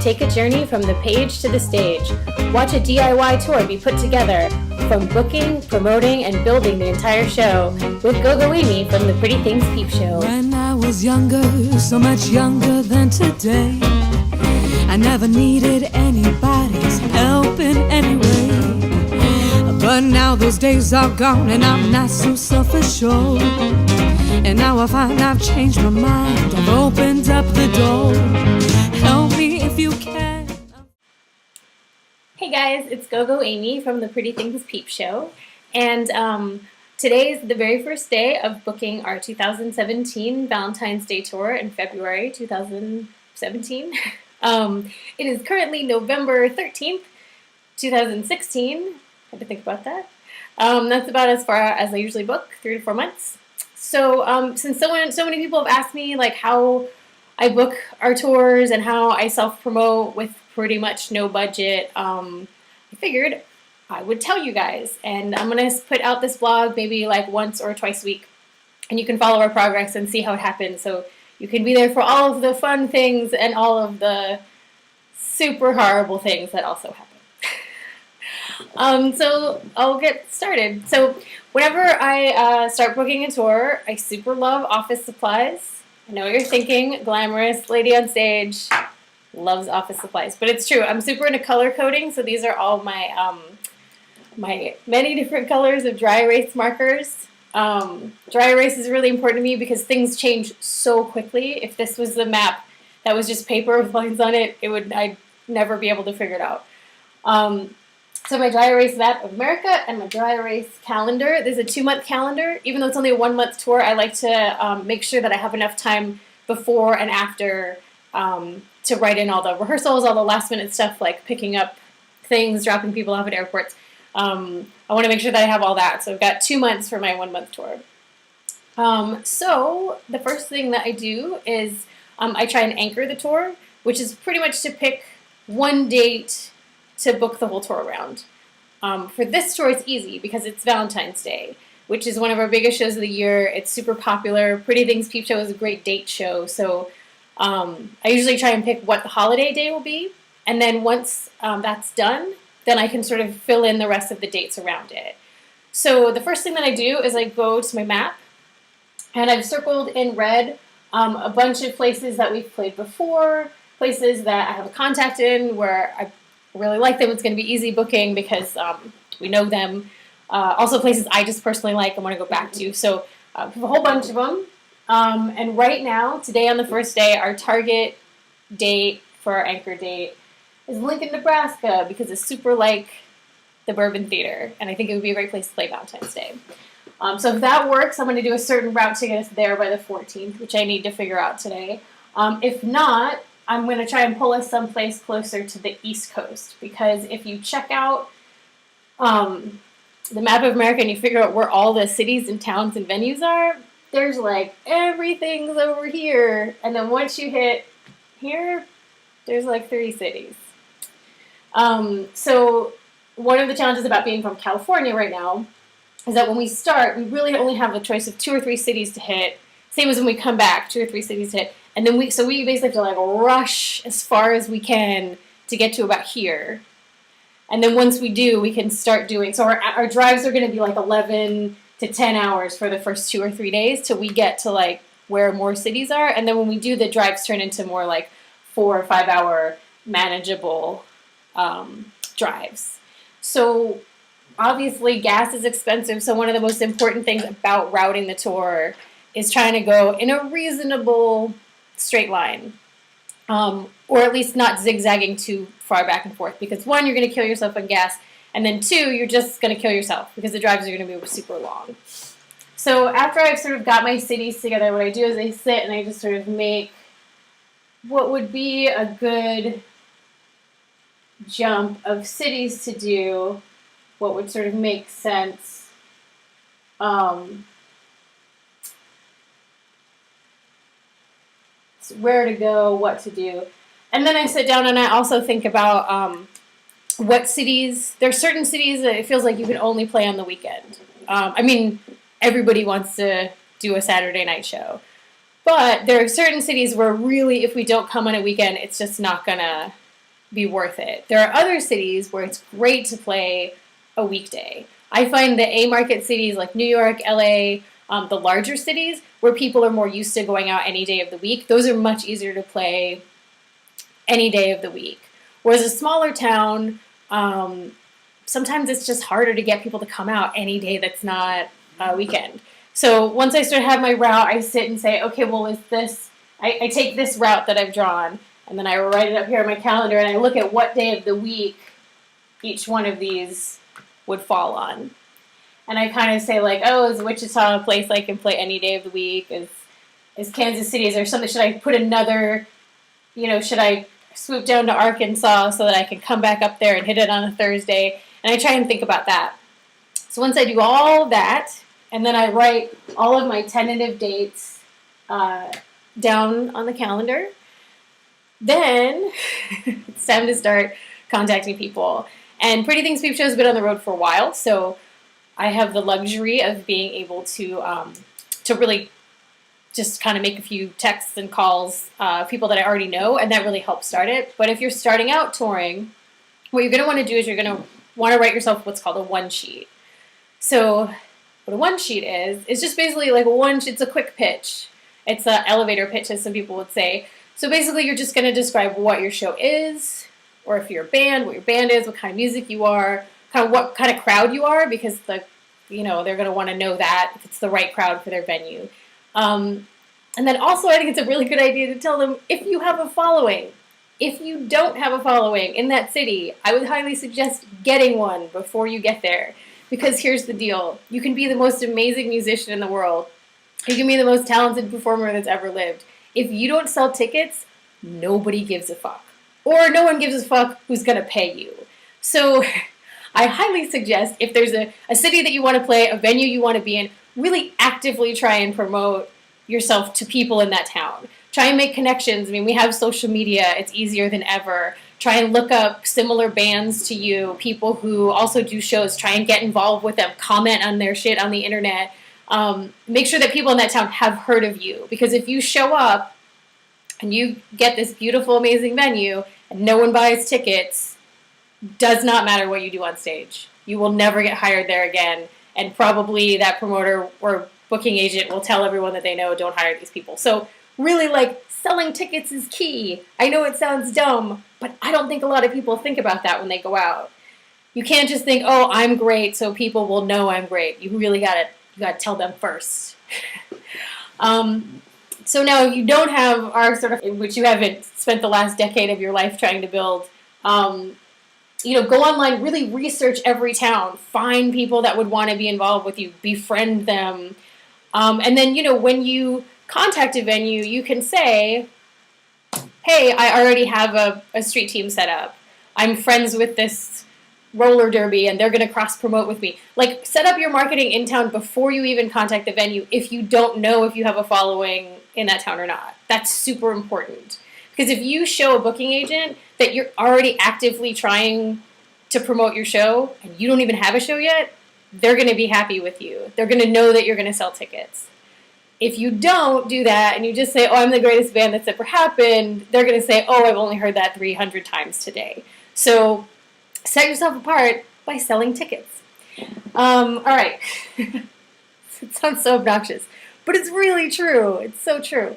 take a journey from the page to the stage. Watch a DIY tour be put together, from booking, promoting, and building the entire show, with Gogo Amy from the Pretty Things Peepshow. When I was younger, so much younger than today, I never needed anybody's help in any way. But now those days are gone and I'm not so self-assured. And now I find I've changed my mind, I've opened up the door. Help me if you can. Hey guys, it's Gogo Amy from the Pretty Things Peepshow. And today is the very first day of booking our 2017 Valentine's Day tour in February 2017. It is currently November 13th, 2016. I had to think about that. That's about as far as I usually book, 3 to 4 months. So since so many people have asked me like how I book our tours and how I self-promote with pretty much no budget, I figured I would tell you guys. And I'm going to put out this blog maybe like once or twice a week. And you can follow our progress and see how it happens. So you can be there for all of the fun things and all of the super horrible things that also happen. So I'll get started. So whenever I start booking a tour, I super love office supplies. I know what you're thinking, glamorous lady on stage loves office supplies, but it's true. I'm super into color coding, so these are all my my many different colors of dry erase markers. Dry erase is really important to me because things change so quickly. If this was the map that was just paper with lines on it, I'd never be able to figure it out. So my dry erase map of America and my dry erase calendar. There's a 2-month calendar. Even though it's only a 1-month tour, I like to make sure that I have enough time before and after to write in all the rehearsals, all the last minute stuff like picking up things, dropping people off at airports. I want to make sure that I have all that. So I've got 2 months for my 1-month tour. So the first thing that I do is I try and anchor the tour, which is pretty much to pick one date to book the whole tour around. For this tour, it's easy because it's Valentine's Day, which is one of our biggest shows of the year. It's super popular. Pretty Things Peepshow is a great date show, so I usually try and pick what the holiday day will be, and then once that's done, then I can sort of fill in the rest of the dates around it. So the first thing that I do is I go to my map, and I've circled in red a bunch of places that we've played before, places that I have a contact in where I really like them. It's going to be easy booking because we know them. Also places I just personally like and want to go back to. So we have a whole bunch of them. And right now, today on the first day, our target date for our anchor date is Lincoln, Nebraska, because it's super like the Bourbon Theater. And I think it would be a great place to play Valentine's Day. So if that works, I'm going to do a certain route to get us there by the 14th, which I need to figure out today. If not, I'm going to try and pull us someplace closer to the East Coast, because if you check out the map of America and you figure out where all the cities and towns and venues are, there's like everything's over here, and then once you hit here, there's like 3 cities. So one of the challenges about being from California right now is that when we start, we really only have a choice of 2 or 3 cities to hit, same as when we come back, 2 or 3 cities to hit. And then we basically have to like rush as far as we can to get to about here. And then once we do, we can start doing, so our drives are going to be like 11 to 10 hours for the first 2 or 3 days till we get to like where more cities are. And then when we do, the drives turn into more like 4 or 5 hour manageable drives. So obviously gas is expensive. So one of the most important things about routing the tour is trying to go in a reasonable straight line, or at least not zigzagging too far back and forth, because 1, you're going to kill yourself on gas, and then 2, you're just going to kill yourself because the drives are going to be super long. So after I've sort of got my cities together, what I do is I sit and I just sort of make what would be a good jump of cities to do, what would sort of make sense. Where to go, what to do. And then I sit down and I also think about what cities, there are certain cities that it feels like you can only play on the weekend. I mean, everybody wants to do a Saturday night show. But there are certain cities where really, if we don't come on a weekend, it's just not gonna be worth it. There are other cities where it's great to play a weekday. I find the A market cities like New York, LA, the larger cities where people are more used to going out any day of the week, those are much easier to play any day of the week. Whereas a smaller town, sometimes it's just harder to get people to come out any day that's not a weekend. So once I start to have my route, I sit and say, okay, well, is this, I take this route that I've drawn, and then I write it up here on my calendar, and I look at what day of the week each one of these would fall on. And I kind of say, like, oh, is Wichita a place I can play any day of the week? Is Kansas City, is there something, should I put another, should I swoop down to Arkansas so that I can come back up there and hit it on a Thursday? And I try and think about that. So once I do all of that, and then I write all of my tentative dates down on the calendar, then it's time to start contacting people. And Pretty Things Peepshow has been on the road for a while, so I have the luxury of being able to really just kind of make a few texts and calls, people that I already know, and that really helps start it. But if you're starting out touring, what you're going to want to do is you're going to want to write yourself what's called a one sheet. So what a one sheet is just basically like it's a quick pitch. It's an elevator pitch, as some people would say. So basically you're just going to describe what your show is, or if you're a band, what your band is, what kind of music you are, kind of what kind of crowd you are, because they're going to want to know that if it's the right crowd for their venue. And then also I think it's a really good idea to tell them if you have a following. If you don't have a following in that city, I would highly suggest getting one before you get there. Because here's the deal. You can be the most amazing musician in the world. You can be the most talented performer that's ever lived. If you don't sell tickets, nobody gives a fuck. Or no one gives a fuck who's going to pay you. So I highly suggest if there's a city that you want to play, a venue you want to be in, really actively try and promote yourself to people in that town. Try and make connections. I mean, we have social media. It's easier than ever. Try and look up similar bands to you, people who also do shows. Try and get involved with them. Comment on their shit on the internet. Make sure that people in that town have heard of you. Because if you show up and you get this beautiful, amazing venue and no one buys tickets, does not matter what you do on stage. You will never get hired there again. And probably that promoter or booking agent will tell everyone that they know, don't hire these people. So really, selling tickets is key. I know it sounds dumb, but I don't think a lot of people think about that when they go out. You can't just think, oh, I'm great, so people will know I'm great. You really gotta tell them first. So now if you don't have our sort of, which you haven't spent the last decade of your life trying to build, go online, really research every town, find people that would want to be involved with you, befriend them. And then, when you contact a venue, you can say, hey, I already have a street team set up. I'm friends with this roller derby and they're going to cross-promote with me. Set up your marketing in town before you even contact the venue if you don't know if you have a following in that town or not. That's super important. Because if you show a booking agent that you're already actively trying to promote your show and you don't even have a show yet, they're going to be happy with you. They're going to know that you're going to sell tickets. If you don't do that and you just say, oh, I'm the greatest band that's ever happened, they're going to say, oh, I've only heard that 300 times today. So set yourself apart by selling tickets. All right. It sounds so obnoxious, but it's really true. It's so true.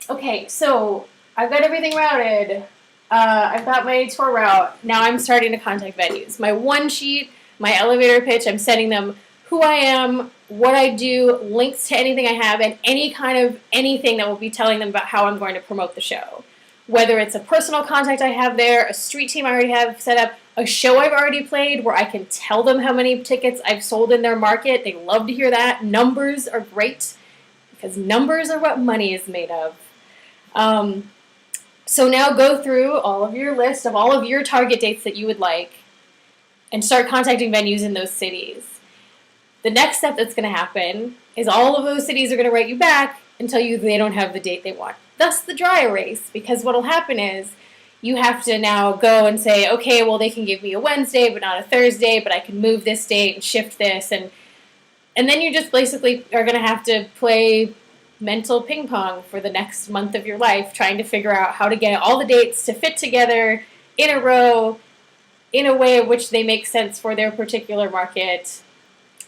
Okay, so I've got everything routed. I've got my tour route. Now I'm starting to contact venues. My one sheet, my elevator pitch, I'm sending them who I am, what I do, links to anything I have, and any kind of anything that will be telling them about how I'm going to promote the show. Whether it's a personal contact I have there, a street team I already have set up, a show I've already played where I can tell them how many tickets I've sold in their market. They love to hear that. Numbers are great because numbers are what money is made of. So now go through all of your list of all of your target dates that you would like and start contacting venues in those cities. The next step that's going to happen is all of those cities are going to write you back and tell you they don't have the date they want. Thus the dry erase, because what will happen is you have to now go and say, okay, well, they can give me a Wednesday but not a Thursday, but I can move this date and shift this. And then you just basically are going to have to play mental ping pong for the next month of your life, trying to figure out how to get all the dates to fit together in a row, in a way in which they make sense for their particular market,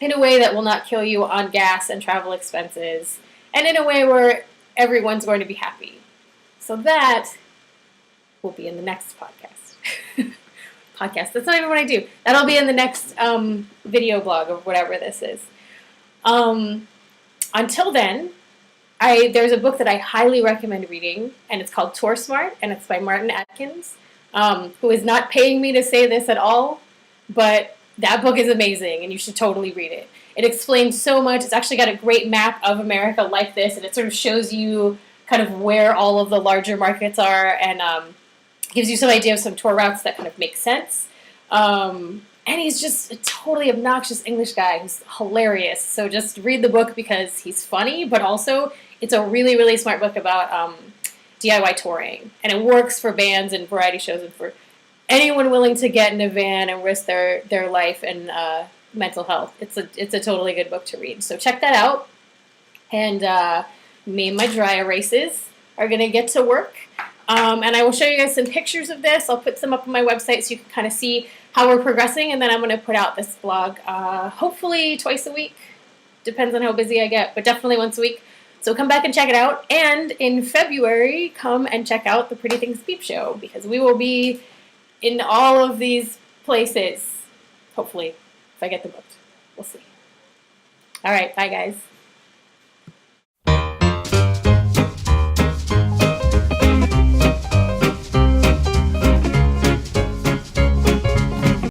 in a way that will not kill you on gas and travel expenses, and in a way where everyone's going to be happy. So that will be in the next podcast. Podcast, that's not even what I do. That'll be in the next video blog of whatever this is. Until then, there's a book that I highly recommend reading, and it's called Tour Smart, and it's by Martin Atkins, who is not paying me to say this at all, but that book is amazing, and you should totally read it. It explains so much. It's actually got a great map of America like this, and it sort of shows you kind of where all of the larger markets are, and gives you some idea of some tour routes that kind of make sense. And he's just a totally obnoxious English guy who's hilarious. So just read the book because he's funny, but also it's a really, really smart book about DIY touring. And it works for bands and variety shows and for anyone willing to get in a van and risk their life and mental health. It's a totally good book to read. So check that out. And me and my dry erases are going to get to work. And I will show you guys some pictures of this. I'll put some up on my website so you can kind of see how we're progressing. And then I'm going to put out this blog hopefully twice a week. Depends on how busy I get, but definitely once a week. So come back and check it out. And in February, come and check out the Pretty Things Peepshow, because we will be in all of these places. Hopefully, if I get them booked. We'll see. All right, bye guys.